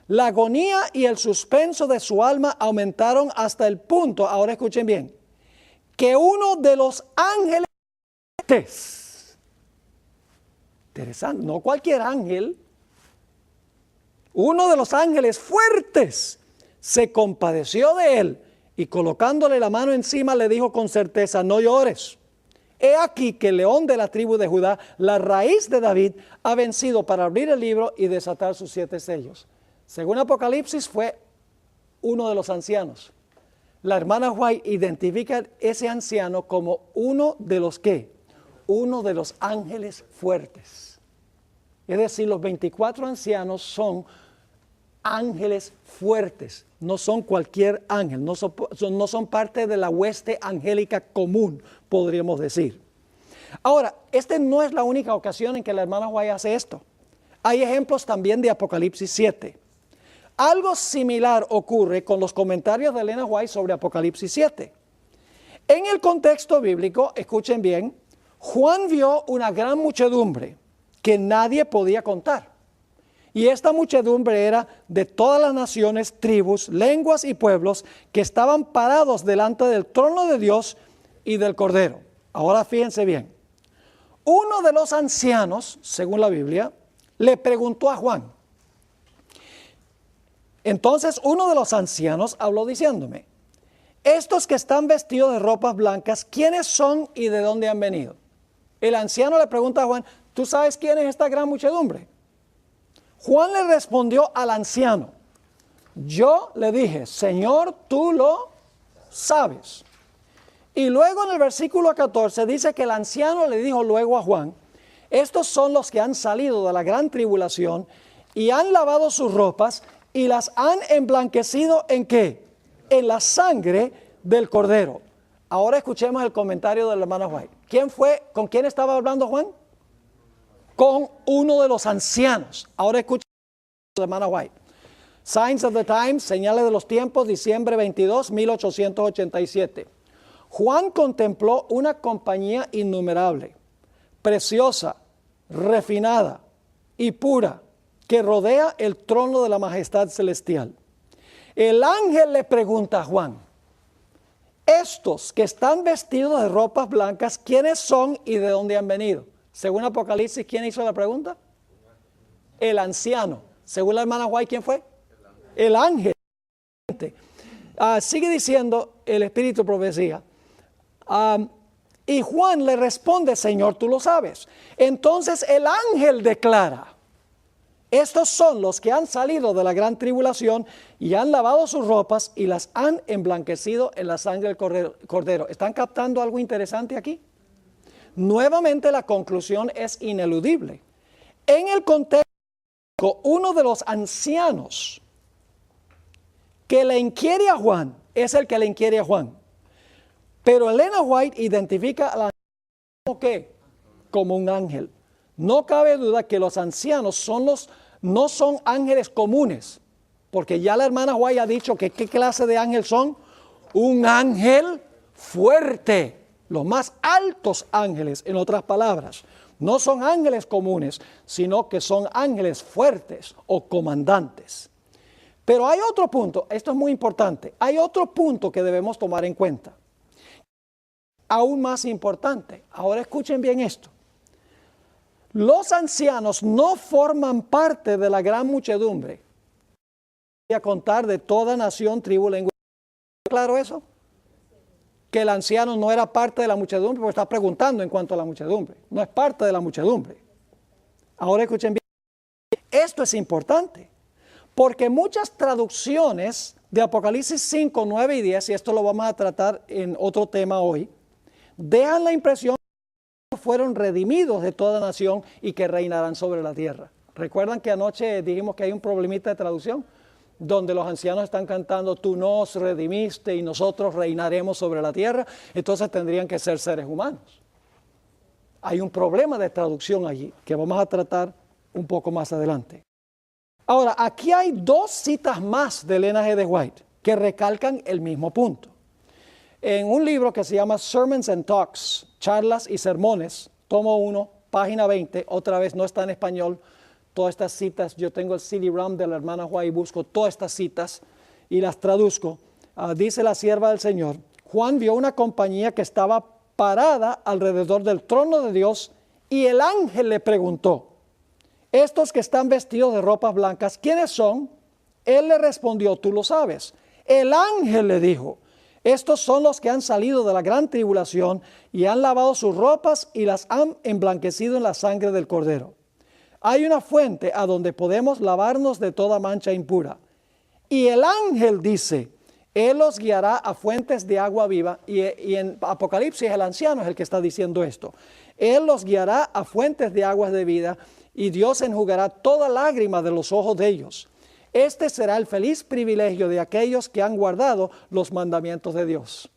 La agonía y el suspenso de su alma aumentaron hasta el punto, ahora escuchen bien, que uno de los ángeles, interesante, no cualquier ángel, uno de los ángeles fuertes se compadeció de él y colocándole la mano encima le dijo con certeza, no llores. He aquí que el león de la tribu de Judá, la raíz de David, ha vencido para abrir el libro y desatar sus 7 sellos. Según Apocalipsis fue uno de los ancianos. La hermana White identifica ese anciano como uno de los ¿qué? Uno de los ángeles fuertes. Es decir, los 24 ancianos son ángeles fuertes, no son cualquier ángel, no son parte de la hueste angélica común, podríamos decir. Ahora, esta no es la única ocasión en que la hermana White hace esto. Hay ejemplos también de Apocalipsis 7. Algo similar ocurre con los comentarios de Elena White sobre Apocalipsis 7. En el contexto bíblico, escuchen bien, Juan vio una gran muchedumbre que nadie podía contar. Y esta muchedumbre era de todas las naciones, tribus, lenguas y pueblos que estaban parados delante del trono de Dios y del Cordero. Ahora fíjense bien. Uno de los ancianos, según la Biblia, le preguntó a Juan. Entonces uno de los ancianos habló diciéndome, estos que están vestidos de ropas blancas, ¿quiénes son y de dónde han venido? El anciano le pregunta a Juan, ¿tú sabes quién es esta gran muchedumbre? Juan le respondió al anciano, yo le dije, Señor, tú lo sabes. Y luego en el versículo 14 dice que el anciano le dijo luego a Juan, estos son los que han salido de la gran tribulación y han lavado sus ropas y las han emblanquecido ¿en qué? En la sangre del Cordero. Ahora escuchemos el comentario de la hermana White. ¿Quién fue? ¿Con quién estaba hablando Juan? Con uno de los ancianos. Ahora escuchen la hermana White. Signs of the Times, señales de los tiempos, diciembre 22, 1887. Juan contempló una compañía innumerable, preciosa, refinada y pura, que rodea el trono de la majestad celestial. El ángel le pregunta a Juan, estos que están vestidos de ropas blancas, ¿quiénes son y de dónde han venido? Según Apocalipsis, ¿quién hizo la pregunta? El anciano. Según la hermana White, ¿quién fue? El ángel. Sigue diciendo el Espíritu Profecía. Y Juan le responde, Señor, tú lo sabes. Entonces el ángel declara, estos son los que han salido de la gran tribulación y han lavado sus ropas y las han emblanquecido en la sangre del Cordero. ¿Están captando algo interesante aquí? Nuevamente la conclusión es ineludible. En el contexto, uno de los ancianos que le inquiere a Juan es el que le inquiere a Juan. Pero Elena White identifica al anciano como ¿qué? Como un ángel. No cabe duda que los ancianos no son ángeles comunes, porque ya la hermana White ha dicho que ¿qué clase de ángel son? Un ángel fuerte. los más altos ángeles, en otras palabras. No son ángeles comunes, sino que son ángeles fuertes o comandantes. Pero hay otro punto, esto es muy importante, hay otro punto que debemos tomar en cuenta. Aún más importante, ahora escuchen bien esto. Los ancianos no forman parte de la gran muchedumbre. Voy a contar de toda nación, tribu, lengua. ¿Claro eso? Que el anciano no era parte de la muchedumbre, porque está preguntando en cuanto a la muchedumbre. No es parte de la muchedumbre. Ahora escuchen bien. Esto es importante, porque muchas traducciones de Apocalipsis 5, 9 y 10, y esto lo vamos a tratar en otro tema hoy, dejan la impresión que fueron redimidos de toda nación y que reinarán sobre la tierra. ¿Recuerdan que anoche dijimos que hay un problemita de traducción? Donde los ancianos están cantando, tú nos redimiste y nosotros reinaremos sobre la tierra, entonces tendrían que ser seres humanos. Hay un problema de traducción allí, que vamos a tratar un poco más adelante. Ahora, aquí hay dos citas más de Elena G. de White, que recalcan el mismo punto. En un libro que se llama Sermons and Talks, Charlas y Sermones, tomo 1, página 20, otra vez no está en español, todas estas citas, yo tengo el CD-ROM de la hermana White y busco todas estas citas y las traduzco. Dice la sierva del Señor, Juan vio una compañía que estaba parada alrededor del trono de Dios y el ángel le preguntó, estos que están vestidos de ropas blancas, ¿quiénes son? Él le respondió, tú lo sabes. El ángel le dijo, estos son los que han salido de la gran tribulación y han lavado sus ropas y las han emblanquecido en la sangre del Cordero. Hay una fuente a donde podemos lavarnos de toda mancha impura. Y el ángel dice, Él los guiará a fuentes de agua viva. Y en Apocalipsis el anciano es el que está diciendo esto. Él los guiará a fuentes de aguas de vida y Dios enjugará toda lágrima de los ojos de ellos. Este será el feliz privilegio de aquellos que han guardado los mandamientos de Dios.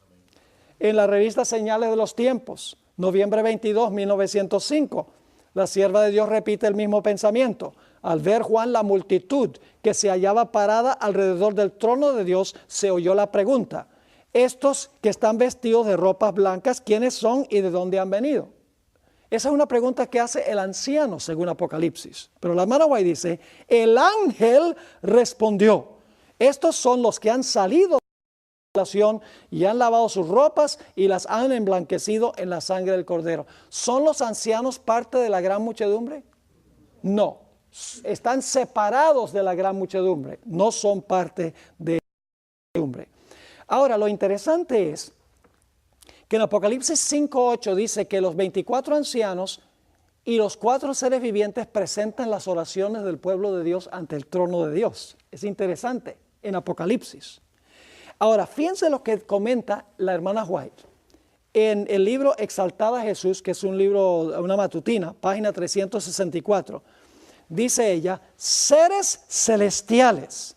En la revista Señales de los Tiempos, noviembre 22, 1905, la sierva de Dios repite el mismo pensamiento. Al ver Juan la multitud que se hallaba parada alrededor del trono de Dios, se oyó la pregunta, estos que están vestidos de ropas blancas, ¿quiénes son y de dónde han venido? Esa es una pregunta que hace el anciano según Apocalipsis. Pero la hermana White dice, el ángel respondió, estos son los que han salido y han lavado sus ropas y las han emblanquecido en la sangre del Cordero. ¿Son los ancianos parte de la gran muchedumbre? No, están separados de la gran muchedumbre, no son parte de la muchedumbre. Ahora, lo interesante es que en Apocalipsis 5:8 dice que los 24 ancianos y los 4 seres vivientes presentan las oraciones del pueblo de Dios ante el trono de Dios. Es interesante en Apocalipsis. Ahora, fíjense lo que comenta la hermana White en el libro Exaltada Jesús, que es un libro, una matutina, página 364. Dice ella, seres celestiales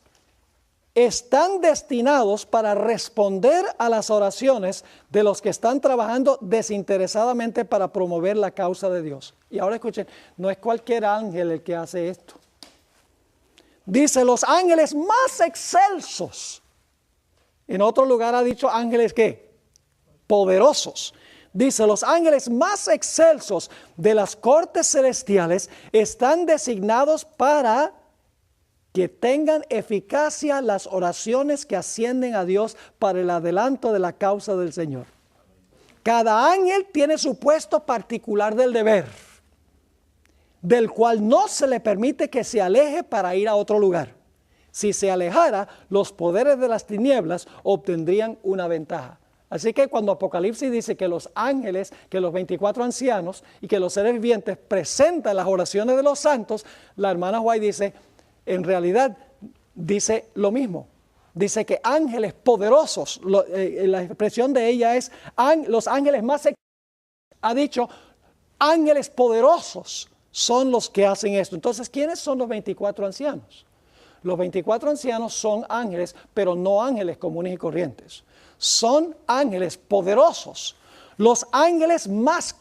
están destinados para responder a las oraciones de los que están trabajando desinteresadamente para promover la causa de Dios. Y ahora escuchen, no es cualquier ángel el que hace esto. Dice, los ángeles más excelsos. En otro lugar ha dicho ángeles ¿qué? Poderosos. Dice, los ángeles más excelsos de las cortes celestiales están designados para que tengan eficacia las oraciones que ascienden a Dios para el adelanto de la causa del Señor. Cada ángel tiene su puesto particular del deber, del cual no se le permite que se aleje para ir a otro lugar. Si se alejara, los poderes de las tinieblas obtendrían una ventaja. Así que cuando Apocalipsis dice que los ángeles, que los 24 ancianos y que los seres vivientes presentan las oraciones de los santos, la hermana White dice, en realidad dice lo mismo. Dice que ángeles poderosos, la expresión de ella es los ángeles más, ha dicho, ángeles poderosos son los que hacen esto. Entonces, ¿quiénes son los 24 ancianos? Los 24 ancianos son ángeles, pero no ángeles comunes y corrientes. Son ángeles poderosos. Los ángeles más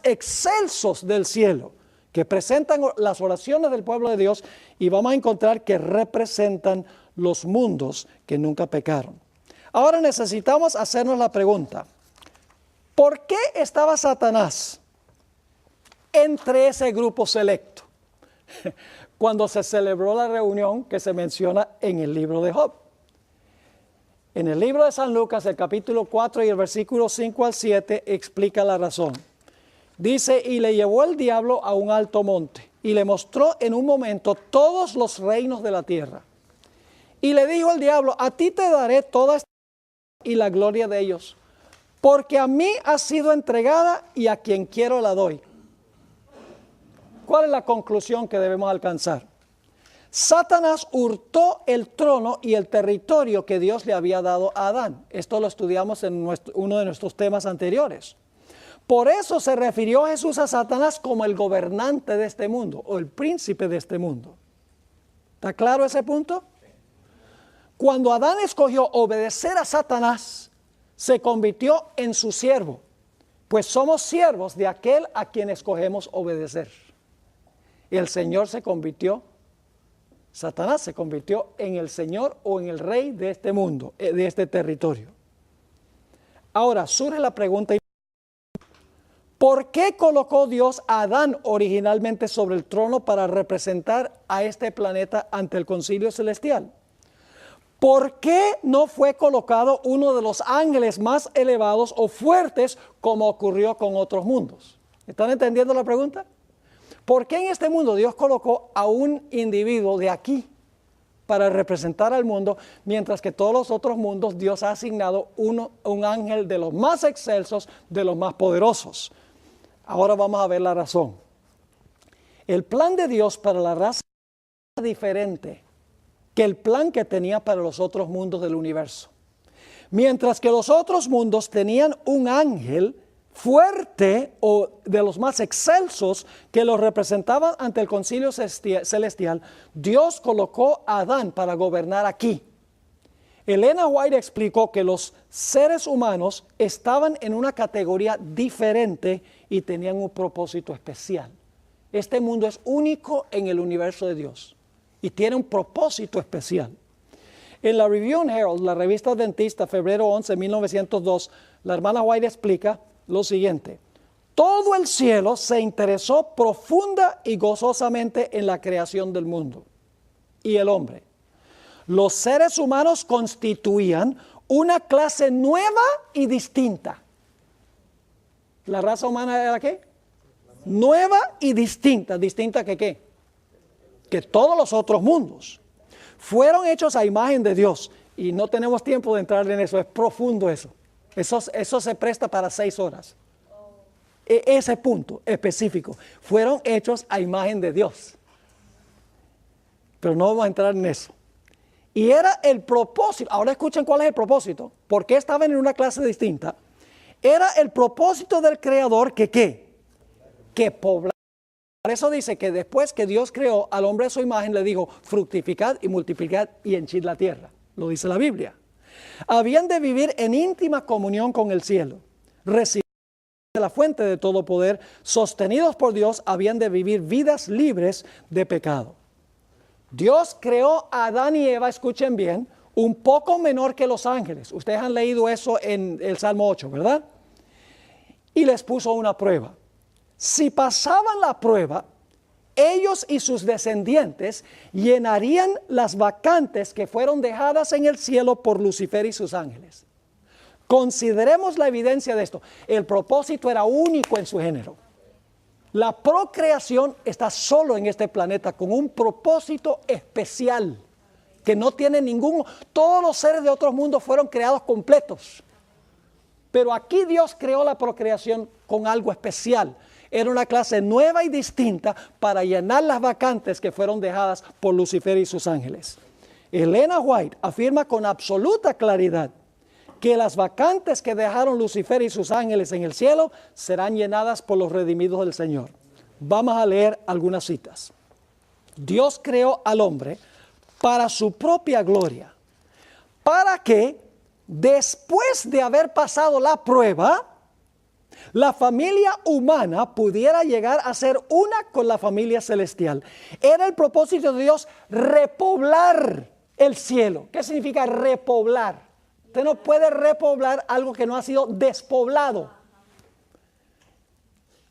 excelsos del cielo, que presentan las oraciones del pueblo de Dios y vamos a encontrar que representan los mundos que nunca pecaron. Ahora necesitamos hacernos la pregunta, ¿Por qué estaba Satanás entre ese grupo selecto cuando se celebró la reunión que se menciona en el libro de Job? En el libro de San Lucas, el capítulo 4 y el versículo 5 al 7, explica la razón. Dice, y le llevó el diablo a un alto monte, y le mostró en un momento todos los reinos de la tierra. Y le dijo el diablo, a ti te daré toda esta y la gloria de ellos, porque a mí ha sido entregada y a quien quiero la doy. ¿Cuál es la conclusión que debemos alcanzar? Satanás hurtó el trono y el territorio que Dios le había dado a Adán. Esto lo estudiamos en uno de nuestros temas anteriores. Por eso se refirió Jesús a Satanás como el gobernante de este mundo o el príncipe de este mundo. ¿Está claro ese punto? Cuando Adán escogió obedecer a Satanás, se convirtió en su siervo, pues somos siervos de aquel a quien escogemos obedecer. El Señor se convirtió, Satanás se convirtió en el Señor o en el rey de este mundo, de este territorio. Ahora surge la pregunta, ¿por qué colocó Dios a Adán originalmente sobre el trono para representar a este planeta ante el concilio celestial? ¿Por qué no fue colocado uno de los ángeles más elevados o fuertes como ocurrió con otros mundos? ¿Están entendiendo la pregunta? ¿Por qué en este mundo Dios colocó a un individuo de aquí para representar al mundo, mientras que todos los otros mundos Dios ha asignado un ángel de los más excelsos, de los más poderosos? Ahora vamos a ver la razón. El plan de Dios para la raza es diferente que el plan que tenía para los otros mundos del universo. Mientras que los otros mundos tenían un ángel fuerte o de los más excelsos que los representaban ante el concilio celestial, Dios colocó a Adán para gobernar aquí. Elena White explicó que los seres humanos estaban en una categoría diferente y tenían un propósito especial. Este mundo es único en el universo de Dios y tiene un propósito especial. En la Review and Herald, la revista adventista, febrero 11, 1902, la hermana White explica lo siguiente: todo el cielo se interesó profunda y gozosamente en la creación del mundo y el hombre. Los seres humanos constituían una clase nueva y distinta. ¿La raza humana era qué? Nueva y distinta. ¿Distinta que qué? Que todos los otros mundos. Fueron hechos a imagen de Dios. Y no tenemos tiempo de entrar en eso. Es profundo eso. Eso se presta para 6 horas. Ese punto específico. Fueron hechos a imagen de Dios. Pero no vamos a entrar en eso. Y era el propósito. Ahora escuchen cuál es el propósito. ¿Por qué estaban en una clase distinta? Era el propósito del Creador que ¿qué? Que poblara. Por eso dice que después que Dios creó al hombre a su imagen, le dijo, fructificad y multiplicad y henchid la tierra. Lo dice la Biblia. Habían de vivir en íntima comunión con el cielo. Recibiendo de la fuente de todo poder, sostenidos por Dios, habían de vivir vidas libres de pecado. Dios creó a Adán y Eva, escuchen bien, un poco menor que los ángeles. Ustedes han leído eso en el Salmo 8, ¿verdad? Y les puso una prueba. Si pasaban la prueba, ellos y sus descendientes llenarían las vacantes que fueron dejadas en el cielo por Lucifer y sus ángeles. Consideremos la evidencia de esto. El propósito era único en su género. La procreación está solo en este planeta con un propósito especial que no tiene ninguno. Todos los seres de otros mundos fueron creados completos. Pero aquí Dios creó la procreación con algo especial. Era una clase nueva y distinta para llenar las vacantes que fueron dejadas por Lucifer y sus ángeles. Elena White afirma con absoluta claridad que las vacantes que dejaron Lucifer y sus ángeles en el cielo serán llenadas por los redimidos del Señor. Vamos a leer algunas citas. Dios creó al hombre para su propia gloria, para que después de haber pasado la prueba, la familia humana pudiera llegar a ser una con la familia celestial. Era el propósito de Dios repoblar el cielo. ¿Qué significa repoblar? Usted no puede repoblar algo que no ha sido despoblado.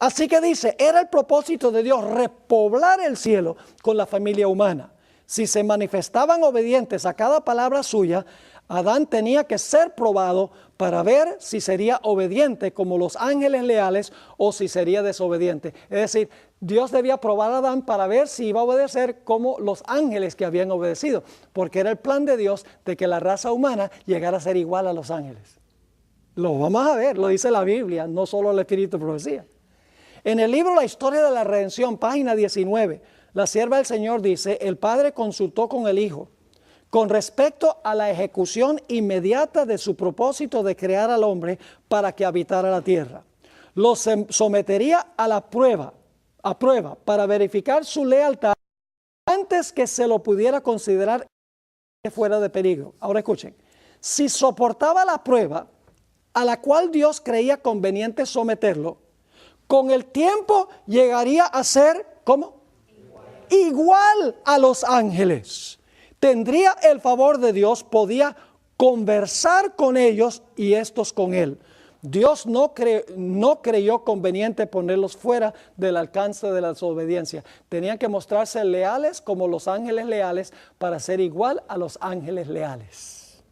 Así que dice, era el propósito de Dios repoblar el cielo con la familia humana. Si se manifestaban obedientes a cada palabra suya, Adán tenía que ser probado para ver si sería obediente como los ángeles leales o si sería desobediente. Es decir, Dios debía probar a Adán para ver si iba a obedecer como los ángeles que habían obedecido, porque era el plan de Dios de que la raza humana llegara a ser igual a los ángeles. Lo vamos a ver, lo dice la Biblia, no solo el Espíritu de Profecía. En el libro La Historia de la Redención, página 19, la sierva del Señor dice, el Padre consultó con el Hijo con respecto a la ejecución inmediata de su propósito de crear al hombre para que habitara la tierra. Lo sometería a prueba para verificar su lealtad antes que se lo pudiera considerar fuera de peligro. Ahora escuchen, si soportaba la prueba a la cual Dios creía conveniente someterlo, con el tiempo llegaría a ser, ¿cómo? Igual a los ángeles. Tendría el favor de Dios, podía conversar con ellos y estos con él. Dios no creyó conveniente ponerlos fuera del alcance de la desobediencia. Tenían que mostrarse leales como los ángeles leales para ser igual a los ángeles leales.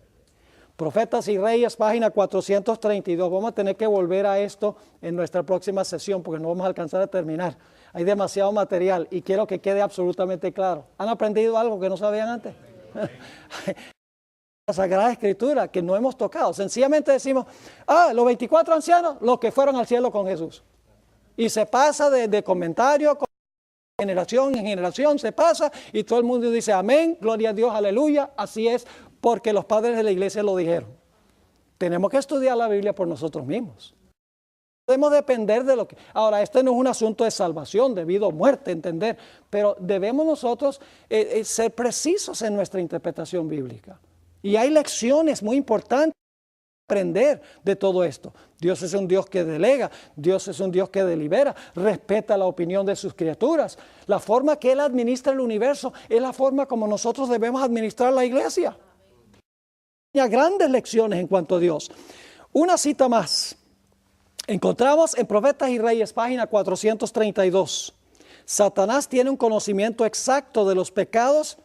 Profetas y Reyes, página 432. Vamos a tener que volver a esto en nuestra próxima sesión porque no vamos a alcanzar a terminar. Hay demasiado material y quiero que quede absolutamente claro. ¿Han aprendido algo que no sabían antes? La Sagrada Escritura que no hemos tocado. Sencillamente decimos, los 24 ancianos, los que fueron al cielo con Jesús. Y se pasa de comentario, generación en generación se pasa y todo el mundo dice amén, gloria a Dios, aleluya. Así es porque los padres de la iglesia lo dijeron. Tenemos que estudiar la Biblia por nosotros mismos. Podemos depender de lo que... Ahora, este no es un asunto de salvación, de vida o muerte, entender, pero debemos nosotros ser precisos en nuestra interpretación bíblica. Y hay lecciones muy importantes para aprender de todo esto. Dios es un Dios que delega, Dios es un Dios que delibera, respeta la opinión de sus criaturas. La forma que Él administra el universo es la forma como nosotros debemos administrar la iglesia. Hay grandes lecciones en cuanto a Dios. Una cita más. Encontramos en Profetas y Reyes, página 432. Satanás tiene un conocimiento exacto de los pecados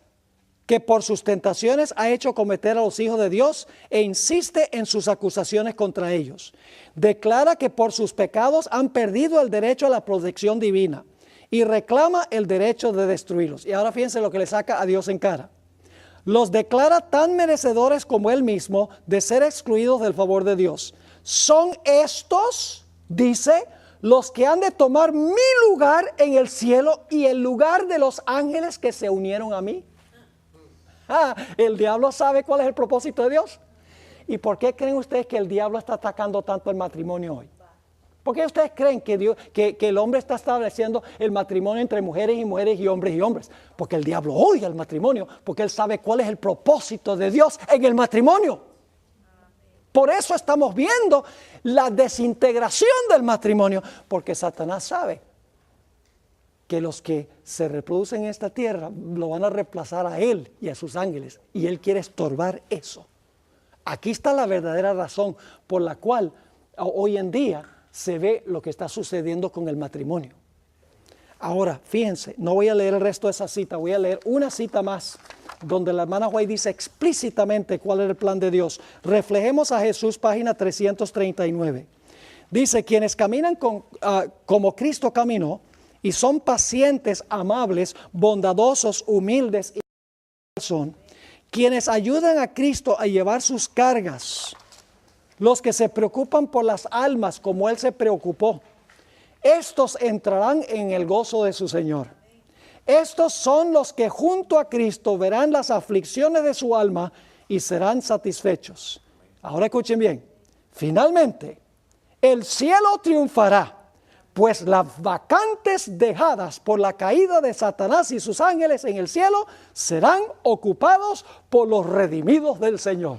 que por sus tentaciones ha hecho cometer a los hijos de Dios e insiste en sus acusaciones contra ellos. Declara que por sus pecados han perdido el derecho a la protección divina y reclama el derecho de destruirlos. Y ahora fíjense lo que le saca a Dios en cara. Los declara tan merecedores como él mismo de ser excluidos del favor de Dios. Son estos, dice, los que han de tomar mi lugar en el cielo y el lugar de los ángeles que se unieron a mí. El diablo sabe cuál es el propósito de Dios. ¿Y por qué creen ustedes que el diablo está atacando tanto el matrimonio hoy? ¿Por qué ustedes creen que el hombre está estableciendo el matrimonio entre mujeres y mujeres y hombres y hombres? Porque el diablo odia el matrimonio, porque él sabe cuál es el propósito de Dios en el matrimonio. Por eso estamos viendo la desintegración del matrimonio, porque Satanás sabe que los que se reproducen en esta tierra lo van a reemplazar a él y a sus ángeles, y él quiere estorbar eso. Aquí está la verdadera razón por la cual hoy en día se ve lo que está sucediendo con el matrimonio. Ahora, fíjense, no voy a leer el resto de esa cita, voy a leer una cita más, donde la hermana White dice explícitamente cuál es el plan de Dios. Reflejemos a Jesús, página 339. Dice, quienes caminan como Cristo caminó, y son pacientes, amables, bondadosos, humildes y son quienes ayudan a Cristo a llevar sus cargas, los que se preocupan por las almas como Él se preocupó. Estos entrarán en el gozo de su Señor. Estos son los que junto a Cristo verán las aflicciones de su alma y serán satisfechos. Ahora escuchen bien. Finalmente, el cielo triunfará, pues las vacantes dejadas por la caída de Satanás y sus ángeles en el cielo serán ocupados por los redimidos del Señor.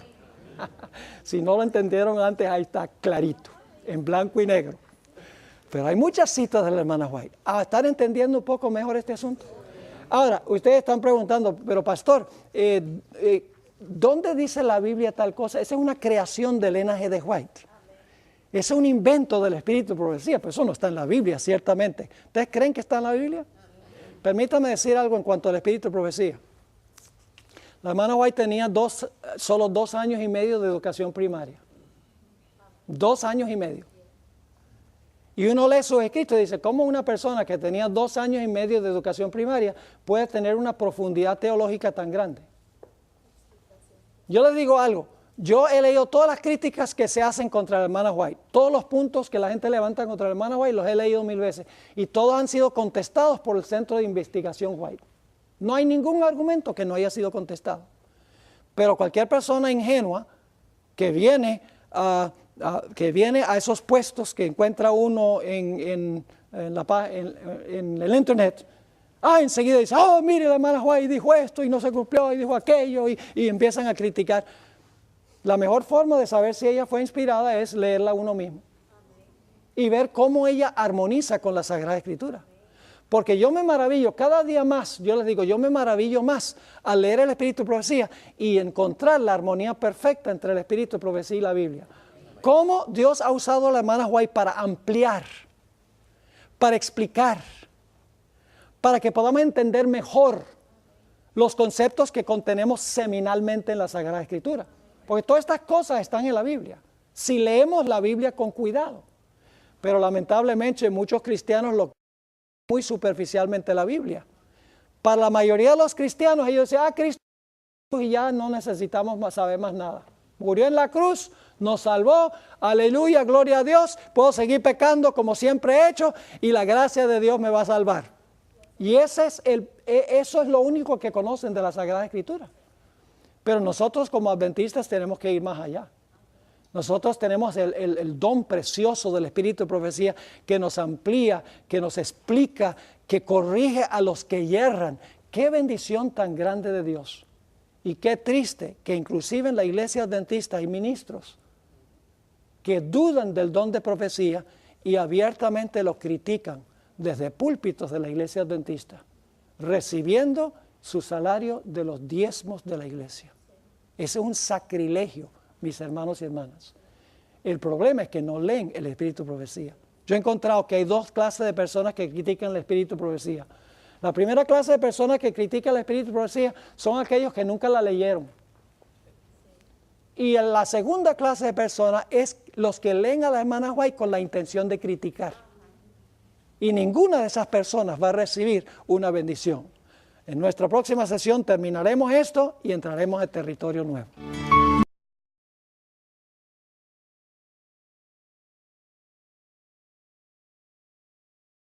Si no lo entendieron antes, ahí está clarito, en blanco y negro. Pero hay muchas citas de la hermana White. ¿Están entendiendo un poco mejor este asunto? Ahora, ustedes están preguntando, pero pastor, ¿dónde dice la Biblia tal cosa? Esa es una creación de Elena G. de White. Es un invento del espíritu de profecía, pero eso no está en la Biblia, ciertamente. ¿Ustedes creen que está en la Biblia? Permítame decir algo en cuanto al espíritu de profecía. La hermana White tenía solo 2 años y medio de educación primaria. 2 años y medio. Y uno lee sus escritos y dice, ¿cómo una persona que tenía 2 años y medio de educación primaria puede tener una profundidad teológica tan grande? Yo les digo algo. Yo he leído todas las críticas que se hacen contra la hermana White. Todos los puntos que la gente levanta contra la hermana White los he leído 1000 veces. Y todos han sido contestados por el Centro de Investigación White. No hay ningún argumento que no haya sido contestado. Pero cualquier persona ingenua que viene a esos puestos que encuentra uno en el internet, enseguida dice, mire, la hermana White dijo esto y no se cumplió y dijo aquello y empiezan a criticar. La mejor forma de saber si ella fue inspirada es leerla uno mismo y ver cómo ella armoniza con la Sagrada Escritura. Porque yo me maravillo, cada día más, yo les digo, yo me maravillo más al leer el Espíritu de Profecía y encontrar la armonía perfecta entre el Espíritu de Profecía y la Biblia. Cómo Dios ha usado a la hermana White para ampliar, para explicar, para que podamos entender mejor los conceptos que contenemos seminalmente en la Sagrada Escritura. Porque todas estas cosas están en la Biblia, si leemos la Biblia con cuidado. Pero lamentablemente muchos cristianos lo muy superficialmente la Biblia. Para la mayoría de los cristianos, ellos dicen, Cristo y ya no necesitamos saber más nada. Murió en la cruz, nos salvó, aleluya, gloria a Dios, puedo seguir pecando como siempre he hecho y la gracia de Dios me va a salvar. Y eso es lo único que conocen de la Sagrada Escritura. Pero nosotros como adventistas tenemos que ir más allá. Nosotros tenemos el don precioso del Espíritu de Profecía que nos amplía, que nos explica, que corrige a los que yerran. ¡Qué bendición tan grande de Dios! Y qué triste que inclusive en la iglesia adventista hay ministros que dudan del don de profecía y abiertamente lo critican desde púlpitos de la iglesia adventista, recibiendo su salario de los diezmos de la iglesia. Ese es un sacrilegio, mis hermanos y hermanas. El problema es que no leen el Espíritu de Profecía. Yo he encontrado que hay 2 clases de personas que critican el Espíritu de Profecía. La primera clase de personas que critican el Espíritu de Profecía son aquellos que nunca la leyeron. Y la segunda clase de personas es los que leen a la hermana White con la intención de criticar. Y ninguna de esas personas va a recibir una bendición. En nuestra próxima sesión terminaremos esto y entraremos en territorio nuevo.